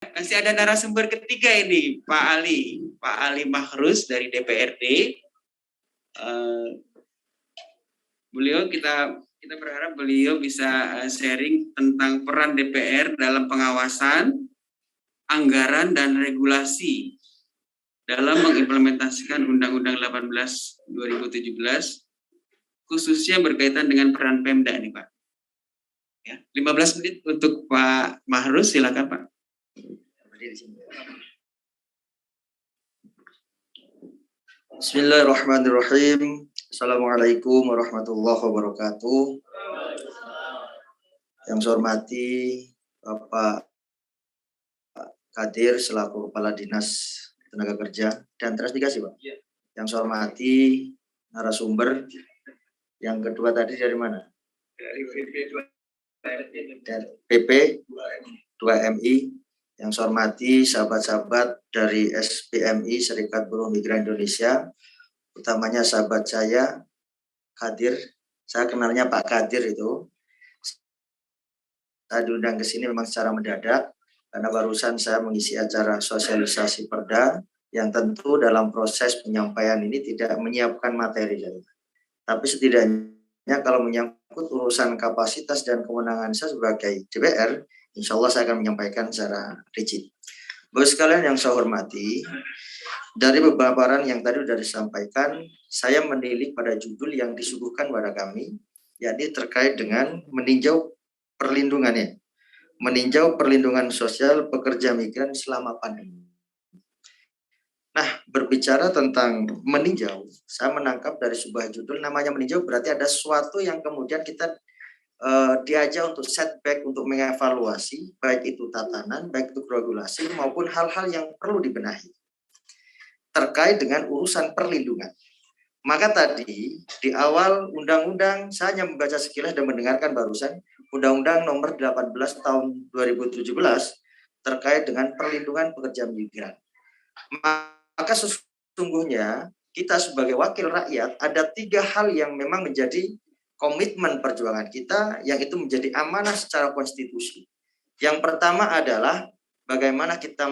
Masih ada narasumber ketiga ini, Pak Ali Mahrus dari DPRD. Beliau kita berharap beliau bisa sharing tentang peran DPR dalam pengawasan, anggaran dan regulasi dalam mengimplementasikan Undang-Undang 18 2017, khususnya berkaitan dengan peran Pemda nih Pak. Ya, 15 menit untuk Pak Mahrus, silakan Pak. Bismillahirrahmanirrahim. Assalamualaikum warahmatullahi wabarakatuh. Yang saya hormati Bapak Kadir selaku Kepala Dinas Tenaga Kerja dan Transmigrasi, Pak. Yang saya hormati narasumber. Yang kedua tadi dari mana? Dari PP 2MI. Yang saya hormati sahabat-sahabat dari SPMI, Serikat Buruh Migran Indonesia, utamanya sahabat saya, Kadir. Saya kenalnya Pak Kadir itu. Saya diundang ke sini memang secara mendadak, karena barusan saya mengisi acara sosialisasi Perda, yang tentu dalam proses penyampaian ini tidak menyiapkan materi. Tapi setidaknya kalau menyangkut urusan kapasitas dan kewenangan saya sebagai DPR, insya Allah saya akan menyampaikan secara rigid. Bapak sekalian yang saya hormati, dari beberapa peran yang tadi sudah disampaikan, saya menilik pada judul yang disuguhkan kepada kami, yakni terkait dengan meninjau perlindungannya, meninjau perlindungan sosial pekerja migran selama pandemi. Nah, berbicara tentang meninjau, saya menangkap dari sebuah judul namanya meninjau berarti ada sesuatu yang kemudian kita diajak untuk setback, untuk mengevaluasi, baik itu tatanan, baik itu regulasi, maupun hal-hal yang perlu dibenahi terkait dengan urusan perlindungan. Maka tadi di awal undang-undang saya hanya membaca sekilas dan mendengarkan barusan Undang-Undang Nomor 18 Tahun 2017 terkait dengan perlindungan pekerja migran. Maka sesungguhnya kita sebagai wakil rakyat ada 3 hal yang memang menjadi komitmen perjuangan kita, yang itu menjadi amanah secara konstitusi. Yang pertama adalah bagaimana kita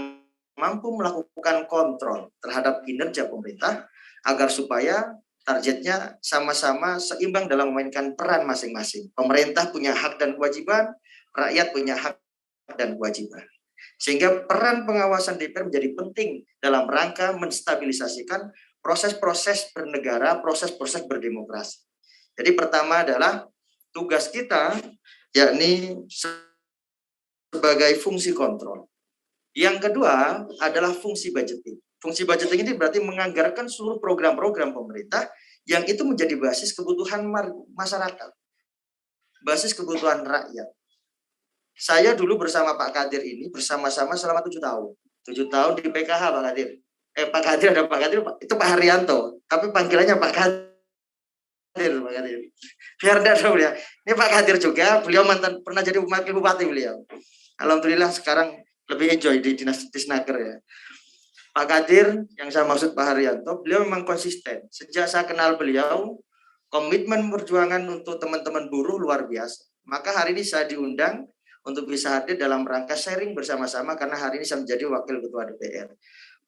mampu melakukan kontrol terhadap kinerja pemerintah agar supaya targetnya sama-sama seimbang dalam memainkan peran masing-masing. Pemerintah punya hak dan kewajiban, rakyat punya hak dan kewajiban. Sehingga peran pengawasan DPR menjadi penting dalam rangka menstabilisasikan proses-proses bernegara, proses-proses berdemokrasi. Jadi pertama adalah tugas kita, yakni sebagai fungsi kontrol. Yang kedua adalah fungsi budgeting. Fungsi budgeting ini berarti menganggarkan seluruh program-program pemerintah yang itu menjadi basis kebutuhan masyarakat, basis kebutuhan rakyat. Saya dulu bersama Pak Kadir ini bersama-sama selama 7 tahun. 7 tahun di PKH Pak Kadir. Pak Kadir ada Pak Kadir, itu Pak Haryanto, tapi panggilannya Pak Kadir. Pak Kadir. Biar tidak tahu ya. Ini Pak Kadir juga, beliau mantan pernah jadi wakil bupati beliau. Alhamdulillah sekarang lebih enjoy di dinas Disnaker ya. Pak Kadir, yang saya maksud Pak Haryanto, beliau memang konsisten. Sejak saya kenal beliau, komitmen perjuangan untuk teman-teman buruh luar biasa. Maka hari ini saya diundang untuk bisa hadir dalam rangka sharing bersama-sama karena hari ini saya menjadi wakil ketua DPR.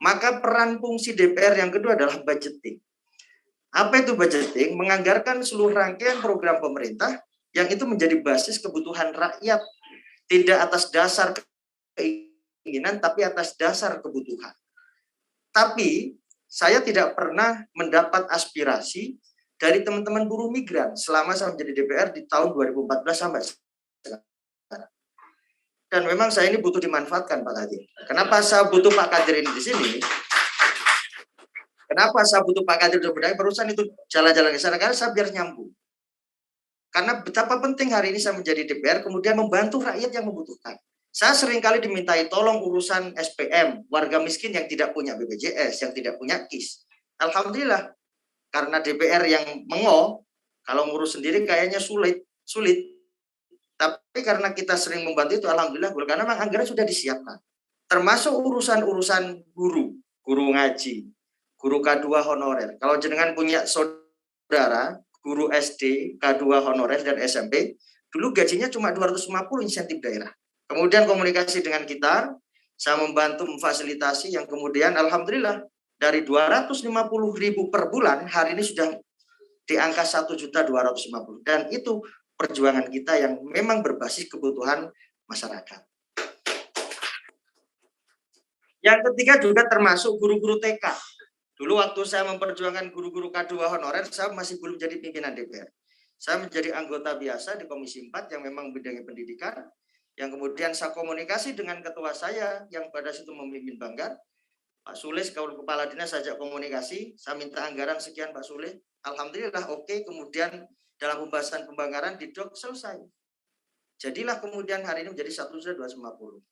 Maka peran fungsi DPR yang kedua adalah budgeting. Apa itu budgeting? Menganggarkan seluruh rangkaian program pemerintah yang itu menjadi basis kebutuhan rakyat, tidak atas dasar keinginan tapi atas dasar kebutuhan. Tapi saya tidak pernah mendapat aspirasi dari teman-teman buruh migran selama saya menjadi DPR di tahun 2014 sampai sekarang. Dan memang saya ini butuh dimanfaatkan Pak Kadir. Kenapa saya butuh Pak Kadir ini di sini? Kenapa saya butuh Pak Kadir untuk barusan itu jalan-jalan ke sana? Karena saya biar nyambung. Karena betapa penting hari ini saya menjadi DPR, kemudian membantu rakyat yang membutuhkan. Saya seringkali dimintai tolong urusan SPM, warga miskin yang tidak punya BPJS, yang tidak punya KIS. Alhamdulillah, karena DPR yang mengo, kalau ngurus sendiri kayaknya sulit. Tapi karena kita sering membantu itu, alhamdulillah, karena memang anggaran sudah disiapkan. Termasuk urusan-urusan guru ngaji, guru K2 honorer. Kalau jenengan punya saudara, guru SD, K2 honorer dan SMP, dulu gajinya cuma 250 insentif daerah. Kemudian komunikasi dengan kita, Saya membantu memfasilitasi yang kemudian alhamdulillah dari 250.000 per bulan hari ini sudah di angka 1.250.000 dan itu perjuangan kita yang memang berbasis kebutuhan masyarakat. Yang ketiga juga termasuk guru-guru TK. Dulu waktu saya memperjuangkan guru-guru K2 honorer, saya masih belum jadi pimpinan DPR. Saya menjadi anggota biasa di Komisi 4 yang memang bidangnya pendidikan, yang kemudian saya komunikasi dengan ketua saya yang pada situ memimpin Banggar, Pak Sule, kalau kepala dinas sajak komunikasi, saya minta anggaran sekian Pak Sule, alhamdulillah oke, kemudian dalam pembahasan pembanggaran di DOK selesai. Jadilah kemudian hari ini menjadi 1.250,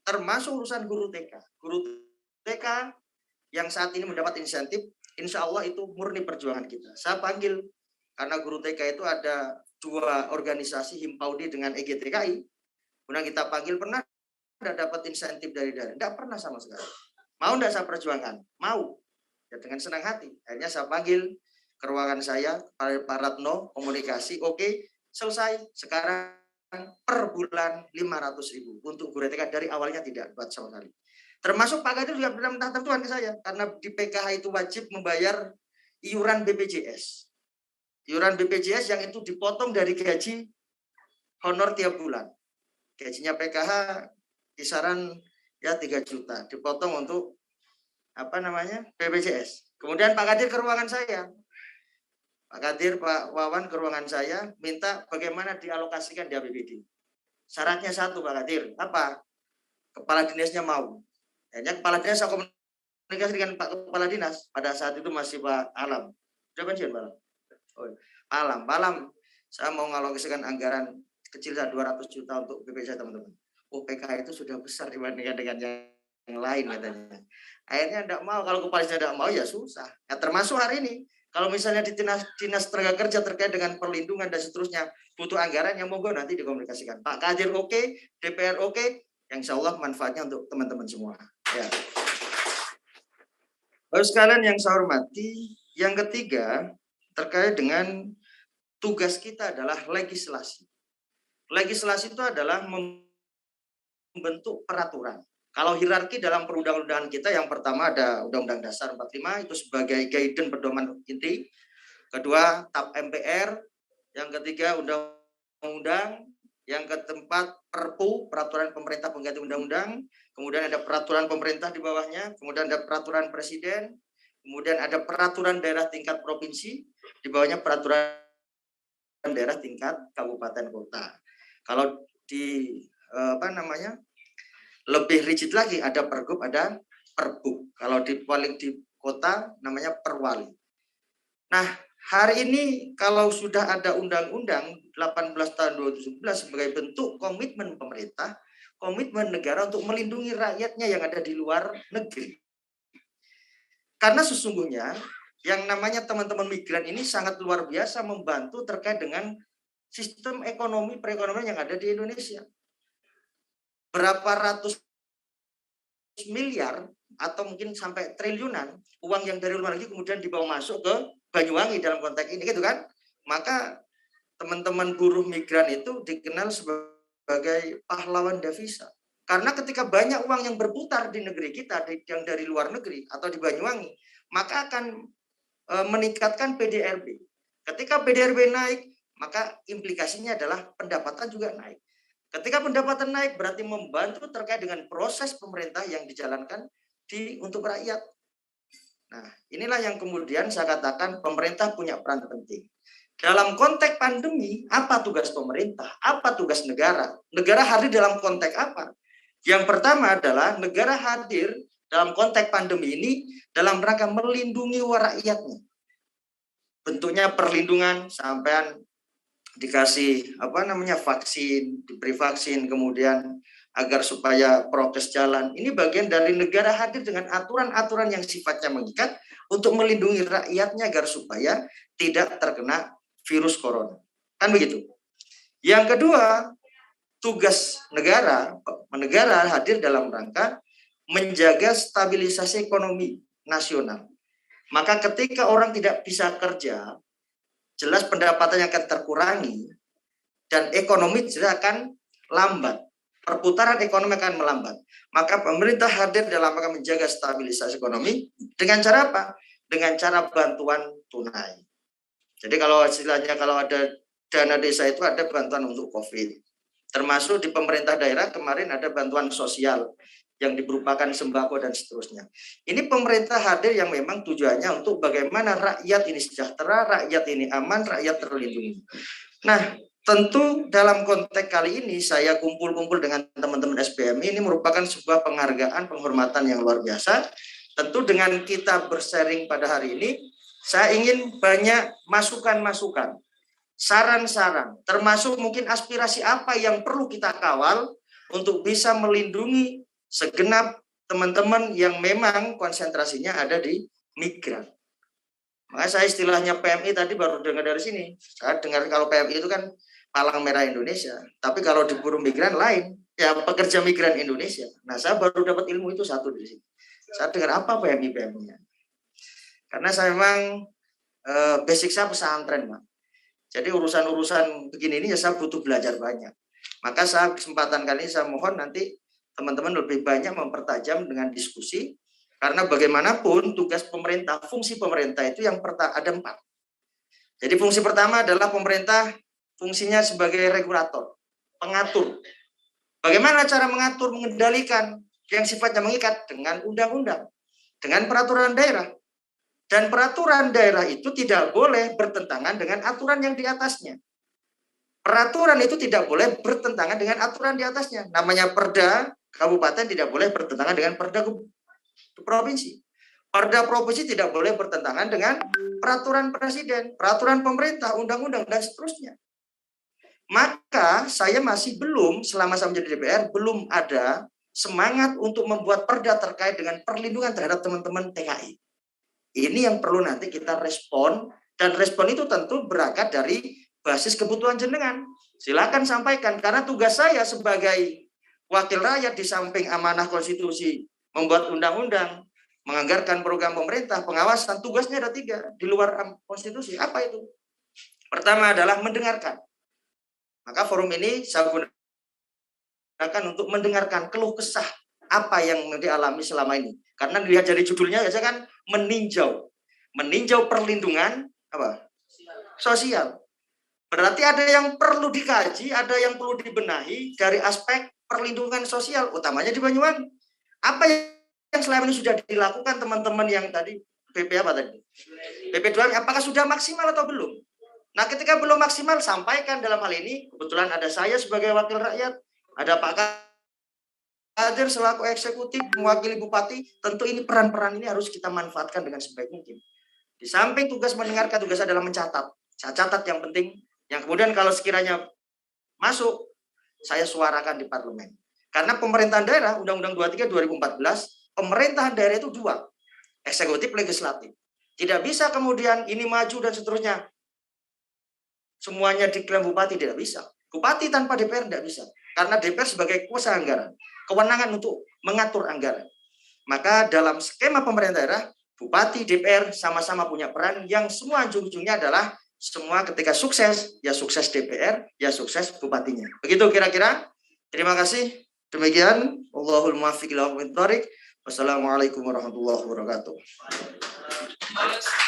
termasuk urusan guru TK. Guru TK yang saat ini mendapat insentif, insya Allah itu murni perjuangan kita. Saya panggil, karena guru TK itu ada 2 organisasi Himpaudi dengan EGTKI, kemudian kita panggil, pernah tidak dapat insentif dari daerah? Tidak pernah sama sekali. Mau tidak saya perjuangkan? Mau. Ya dengan senang hati. Akhirnya saya panggil ke ruangan saya, Pak Ratno, komunikasi, oke, selesai. Sekarang per bulan 500.000 untuk guru TK, dari awalnya tidak buat sama sekali. Termasuk Pak Kadir juga pernah minta tentuan ke saya, karena di PKH itu wajib membayar iuran BPJS. Iuran BPJS yang itu dipotong dari gaji honor tiap bulan. Gajinya PKH kisaran ya 3 juta, dipotong untuk BPJS. Kemudian Pak Kadir ke ruangan saya. Pak Kadir, Pak Wawan ke ruangan saya, minta bagaimana dialokasikan di APBD. Syaratnya satu Pak Kadir, apa? Kepala dinasnya mau. Akhirnya kepala dinas saya komunikasi dengan Pak Kepala Dinas. Pada saat itu masih Pak Alam. Sudah pensiun Pak Alam? Oh, Pak Alam, saya mau ngalokasikan anggaran kecil 200 juta untuk BPJS teman-teman. Oh, PK itu sudah besar dibandingkan dengan yang lain katanya. Akhirnya tidak mau, kalau kepala dinas tidak mau ya susah. Ya, termasuk hari ini, kalau misalnya di dinas tenaga kerja terkait dengan perlindungan dan seterusnya butuh anggaran, yang monggo nanti dikomunikasikan. Pak Kadir oke, DPR oke, yang insya Allah manfaatnya untuk teman-teman semua. Ya. Bapak sekalian yang saya hormati, yang ketiga terkait dengan tugas kita adalah legislasi. Legislasi itu adalah membentuk peraturan. Kalau hierarki dalam perundang-undangan kita, yang pertama ada Undang-Undang Dasar 45 itu sebagai guidance pedoman inti. Kedua, TAP MPR. Yang ketiga, undang-undang. Yang keempat, Perpu, peraturan pemerintah pengganti undang-undang. Kemudian ada peraturan pemerintah di bawahnya. Kemudian ada peraturan presiden. Kemudian ada peraturan daerah tingkat provinsi. Di bawahnya peraturan daerah tingkat kabupaten kota. Kalau di lebih rigid lagi ada pergub, ada perbu. Kalau paling di kota namanya perwali. Nah, hari ini kalau sudah ada undang-undang 18 tahun 2017 sebagai bentuk komitmen pemerintah, komitmen negara untuk melindungi rakyatnya yang ada di luar negeri. Karena sesungguhnya yang namanya teman-teman migran ini sangat luar biasa membantu terkait dengan sistem ekonomi perekonomian yang ada di Indonesia. Berapa ratus miliar atau mungkin sampai triliunan uang yang dari luar negeri kemudian dibawa masuk ke Banyuwangi dalam konteks ini, gitu kan? Maka teman-teman buruh migran itu dikenal sebagai pahlawan devisa. Karena ketika banyak uang yang berputar di negeri kita, yang dari luar negeri atau di Banyuwangi, maka akan meningkatkan PDRB. Ketika PDRB naik, maka implikasinya adalah pendapatan juga naik. Ketika pendapatan naik, berarti membantu terkait dengan proses pemerintah yang dijalankan untuk rakyat. Nah, inilah yang kemudian saya katakan pemerintah punya peran penting. Dalam konteks pandemi, apa tugas pemerintah? Apa tugas negara? Negara hadir dalam konteks apa? Yang pertama adalah negara hadir dalam konteks pandemi ini dalam rangka melindungi rakyatnya. Bentuknya perlindungan, sampean dikasih vaksin, diberi vaksin, kemudian agar supaya prokes jalan. Ini bagian dari negara hadir dengan aturan-aturan yang sifatnya mengikat untuk melindungi rakyatnya agar supaya tidak terkena virus corona. Kan begitu. Yang kedua, tugas negara hadir dalam rangka menjaga stabilisasi ekonomi nasional. Maka ketika orang tidak bisa kerja, jelas pendapatannya akan terkurangi dan ekonomi jelas akan lambat. perputaran ekonomi akan melambat. Maka pemerintah hadir dalam rangka menjaga stabilisasi ekonomi dengan cara apa? Dengan cara bantuan tunai. Jadi kalau istilahnya kalau ada dana desa itu ada bantuan untuk COVID. Termasuk di pemerintah daerah kemarin ada bantuan sosial yang berupakan sembako dan seterusnya. Ini pemerintah hadir yang memang tujuannya untuk bagaimana rakyat ini sejahtera, rakyat ini aman, rakyat terlindungi. Nah, tentu dalam konteks kali ini saya kumpul-kumpul dengan teman-teman SPMI ini merupakan sebuah penghargaan, penghormatan yang luar biasa. Tentu dengan kita bersharing pada hari ini, saya ingin banyak masukan-masukan, saran-saran, termasuk mungkin aspirasi apa yang perlu kita kawal untuk bisa melindungi segenap teman-teman yang memang konsentrasinya ada di migran. Makanya saya istilahnya PMI tadi baru dengar dari sini. Saya dengar kalau PMI itu kan palang merah Indonesia. Tapi kalau di buruh migran lain, ya pekerja migran Indonesia. Nah, saya baru dapat ilmu itu satu dari sini. Saya dengar apa PMI-nya. Karena saya memang basic saya pesantren, Pak. Jadi urusan-urusan begini ini ya saya butuh belajar banyak. Maka saya kesempatan kali ini saya mohon nanti teman-teman lebih banyak mempertajam dengan diskusi, karena bagaimanapun tugas pemerintah, fungsi pemerintah itu yang ada 4. Jadi fungsi pertama adalah pemerintah fungsinya sebagai regulator, pengatur. Bagaimana cara mengatur, mengendalikan yang sifatnya mengikat dengan undang-undang, dengan peraturan daerah. Dan peraturan daerah itu tidak boleh bertentangan dengan aturan yang di atasnya. Peraturan itu tidak boleh bertentangan dengan aturan di atasnya. Namanya perda kabupaten tidak boleh bertentangan dengan perda provinsi. Perda provinsi tidak boleh bertentangan dengan peraturan presiden, peraturan pemerintah, undang-undang, dan seterusnya. Maka saya masih belum, selama saya menjadi DPR, belum ada semangat untuk membuat perda terkait dengan perlindungan terhadap teman-teman TKI. Ini yang perlu nanti kita respon, dan respon itu tentu berangkat dari basis kebutuhan jenengan. Silakan sampaikan, karena tugas saya sebagai wakil rakyat di samping amanah konstitusi, membuat undang-undang, menganggarkan program pemerintah, pengawasan, tugasnya ada 3 di luar konstitusi. Apa itu? Pertama adalah mendengarkan. Maka forum ini saya gunakan untuk mendengarkan keluh kesah apa yang dialami selama ini. Karena dilihat dari judulnya ya, saya kan meninjau perlindungan apa? Sosial. Berarti ada yang perlu dikaji, ada yang perlu dibenahi dari aspek perlindungan sosial, utamanya di Banyuwangi. Apa yang selama ini sudah dilakukan teman-teman yang tadi PP apa tadi? PP2, apakah sudah maksimal atau belum? Nah, ketika belum maksimal, sampaikan dalam hal ini. Kebetulan ada saya sebagai wakil rakyat, ada Pak Kadir selaku eksekutif mewakili bupati. Tentu ini peran-peran ini harus kita manfaatkan dengan sebaik mungkin. Di samping tugas mendengarkan, tugas adalah mencatat. Saya catat yang penting, yang kemudian kalau sekiranya masuk, saya suarakan di parlemen. Karena pemerintahan daerah, Undang-Undang 23 2014, pemerintahan daerah itu 2, eksekutif, legislatif. Tidak bisa kemudian ini maju dan seterusnya. Semuanya diklaim bupati, tidak bisa. Bupati tanpa DPR tidak bisa. Karena DPR sebagai kuasa anggaran, kewenangan untuk mengatur anggaran. Maka dalam skema pemerintah daerah, bupati, DPR sama-sama punya peran yang semua ujung-ujungnya adalah semua ketika sukses, ya sukses DPR, ya sukses bupatinya. Begitu kira-kira. Terima kasih. Demikian. Allahul muwaffiq ila aqwamit thoriq. Wassalamualaikum warahmatullahi wabarakatuh.